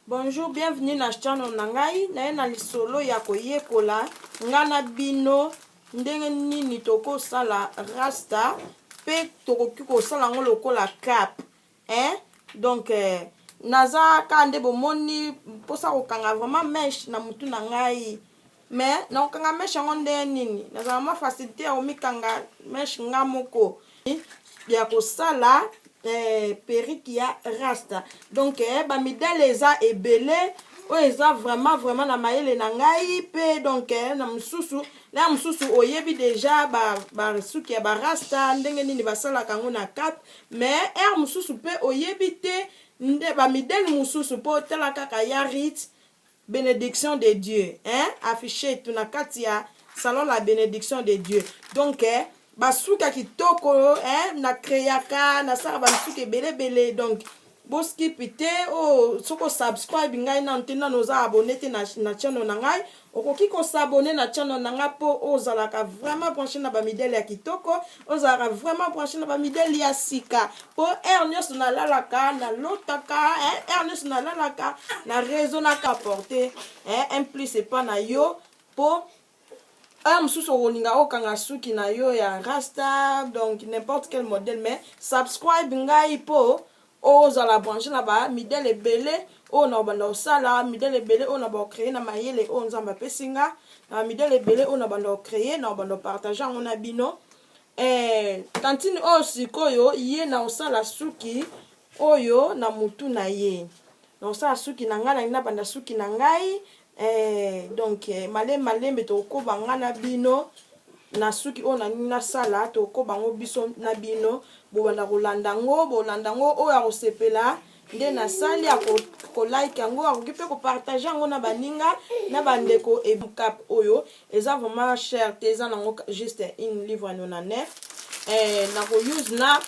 Bonjour, bienvenue na channel nangai. Na na lisolo ya koyekola ngana bino ndenge nini toko sala rasta pe toko kiko sala ngolo kola cap. Donc naza kande bomoni posa kokanga vraiment mesh na mutu nangai. Mais na kokanga mesh ngonde nini naza ma facilité ya omikanga mesh ngamoko ya kosala periki ya rasta. Donc ba midele eza ebele o eza vraiment na mayele na ngai pe donc na mususu oyebi déjà ba suki ya ba rasta ndenge nini basala kango na cap. Mais mususu pe oyebi te nde ba midele mususu po tela kaka ya rit bénédiction de Dieu affiché tout na kati ya salon la bénédiction de Dieu. Donc basuka kitoko na créaka na sala basuka belebele. Donc boski pite soko subscribe ngai na ntena noza abonné te na channel na ngai okoki ko s'abonner na channel na ngai po ozalaka vraiment branché na ba midele ya kitoko, ozalaka vraiment branché na ba midele ya sika po nyonso na lalaka na lotaka nyonso na lalaka na réseau na ka porter un plus c'est pas na yo po mususu okolinga okanga suki na yo ya rasta. Donc n'importe quel modèle, mais subscribe ngai po ozala branché na ba midele ebele o na banda osala midele ebele o na ba créer na mayele o nzamba pesinga na midele ebele o na banda créer na banda partager ngo na bino tantine o sikoyo ye na osala suki oyo na mutu na ye na osala suki na ngai na banda suki na ngai. Donc malembe tokoba nga na bino na suki o na nina sala tokoba ngo biso na bino bobanda kolanda ngo o ya kosepela nde na sali ya ko like yango akoki pe ko partager ngo na baninga na bandeko cap oyo eza vraiment cher te eza nango juste une livre na neuf na ko use na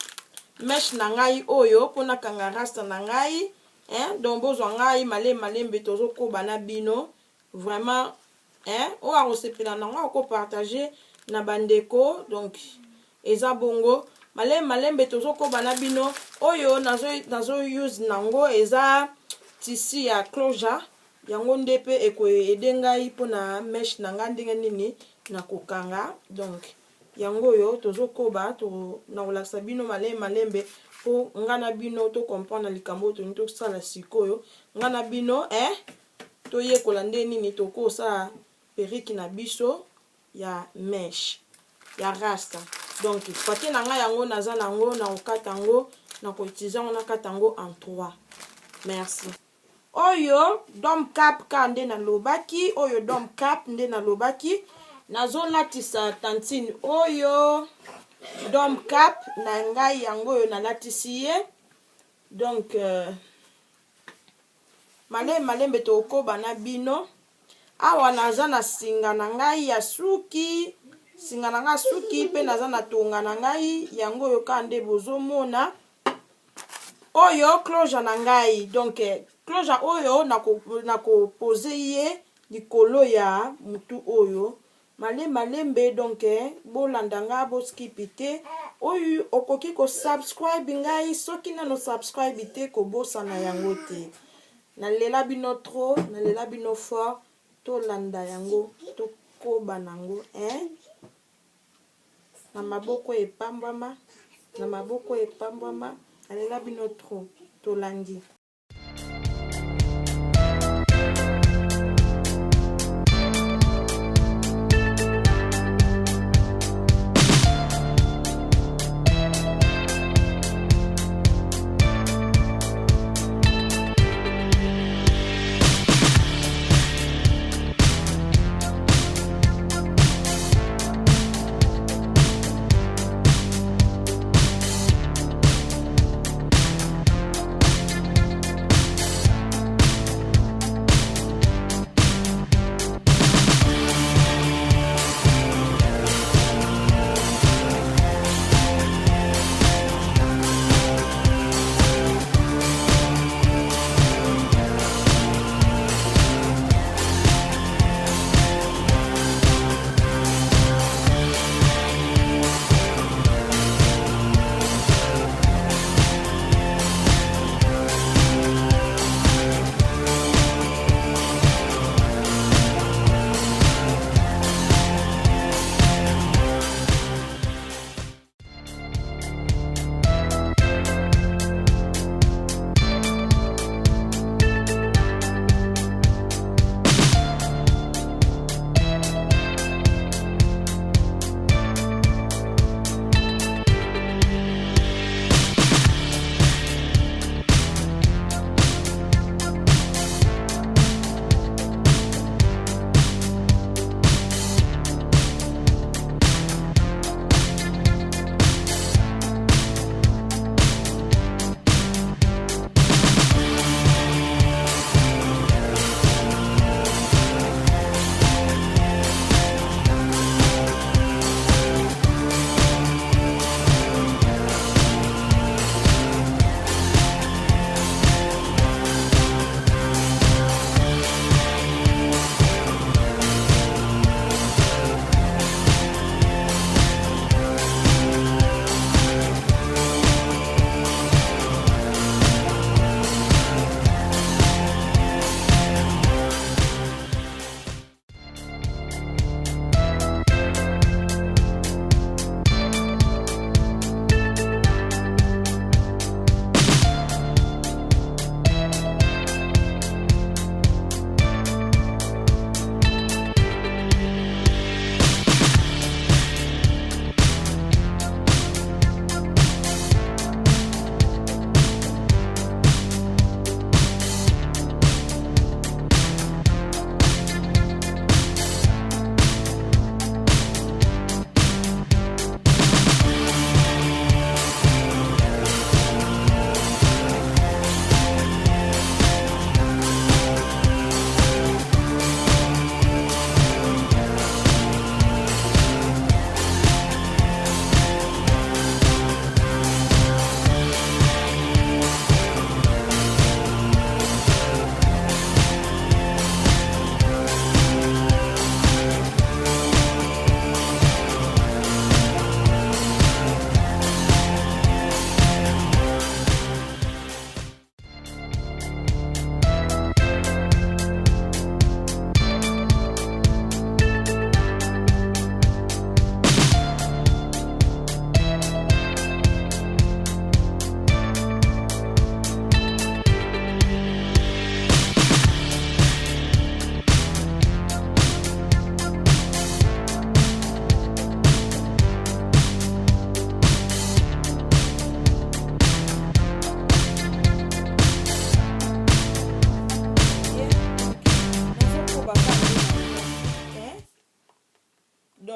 mesh na ngai oyo pona kanga rasta na ngai donc bozwa ngai malembe tozokoba na bino vraiment o a kosepela nango ko partager na bandeko. Donc eza bongo malembe tozokoba na bino oyo nazo use nango eza tisi ya closure yango nde pe eko edengai pona mesh na nga ndenge nini na kokanga. Donc yango yo tozokoba to na kolakisa bino malembe po ngana bino to comprendre likambo to nito sala sikoyo ngana bino to yekola nde nini toko sa periki na biso ya mesh ya rasta. Donc pati na nga yango naza nango na okata ngo na ko utiliser ngo na kata ngo en 3. Merci. Oyo dom cap kande na lobaki oyo dom cap nde na lobaki nazo latisa tantine oyo dom cap na ngai yango oyo na latisi ye. Donc malembe tokoba na bino awa naza na singa na ngai ya suki singa na nga suki pe naza na tonga na ngai yango oyo kande bozomona oyo closure na ngai. Donc closure oyo na ko poser ye likolo ya mutu oyo malembe. Donc bolanda nga bo skipite oyo okoki ko subscribe ngai soki nano subscribe te ko bosana yango te nalela bino trop nalela bino fort to landa yango to koba nango na maboko epambwama nalela bino trop to landi.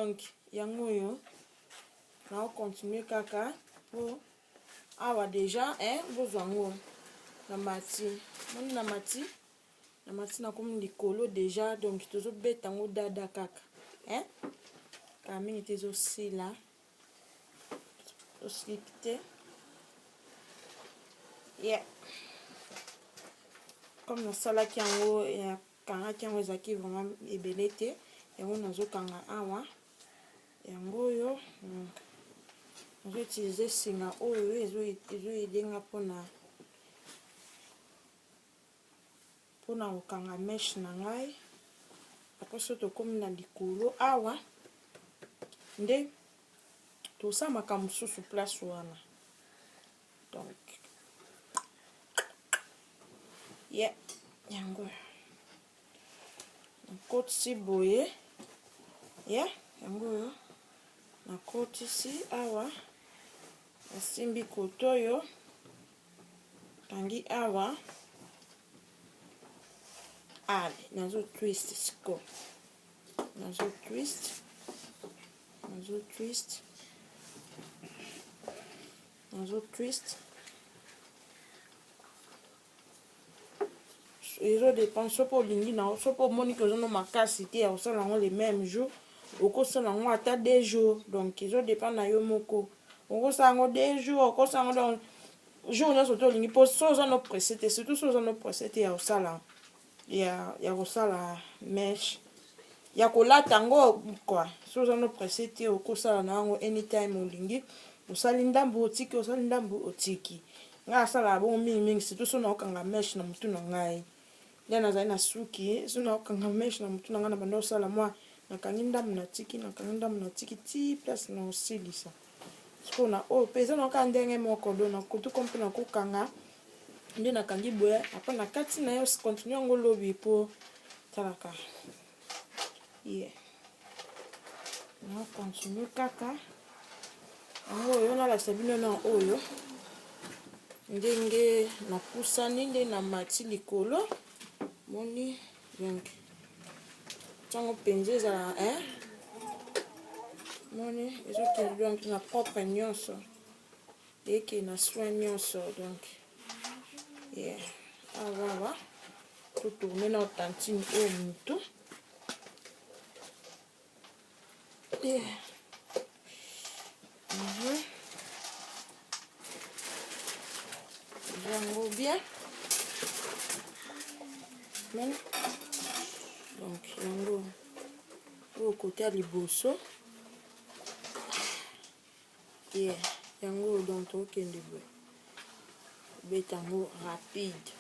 donc yango yo na continuer kaka po awa déjà bozwa ngo na mati moni na mati na komi likolo déjà donc tozobeta ngo dada kaka ka mingi te ezosila osiliki te comme nasalaki yango kangaki yango ezalaki vraiment ebele te yango nazokanga awa yango oyo nazoutilize singa oyo ezoyedenga mpona kokanga meshe na ngai apres so tokomi na likolo awa nde tosala makambo mosusu place wana donc yango nakotisi boye yango oyo nakotisi awa nasimbi koto oyo tangi awa nazo twist siko nazo twist ezo dépend sopo olingi na sopo omoni ke ozono makasi te ya kosala yango le même jour okosala yango ata 2 jours donc ezo dépend na yo moko okosala yango 2 jours okosala yango donc jour nyonso te olingi mpo so oza no presse te surtout so oza no presse te ya kosala ya kosala meshe ya kolata yango kwa so oza no presse te okosala na yango anytime olingi osali ndambu otiki osali ndambu otiki ngai asalaka bongo mingimingi surtout so naokanga meshe na motu na ngai nde nazali na suki so naokanga meshe na motu na ngai na banda osala mwa nakangi ndambu natiki ti place na osilisa siko na oyo mpe eza naoka ndenge moko do na kutuko mpe nakokanga nde nakangi boye apres na kati na yo continue yango lobi mpo talaka na continue kaka yango oyo nalakisa bino na oyo ndenge napusani nde na mati likolo moni donc ntango mpenza ezala moni ezokende donc na propre nyonso eke na soin nyonso donc awawa totourne na otantine oyo motu yango bien donc yango oyo kote ya liboso yango donc tokende boye beta yango rapide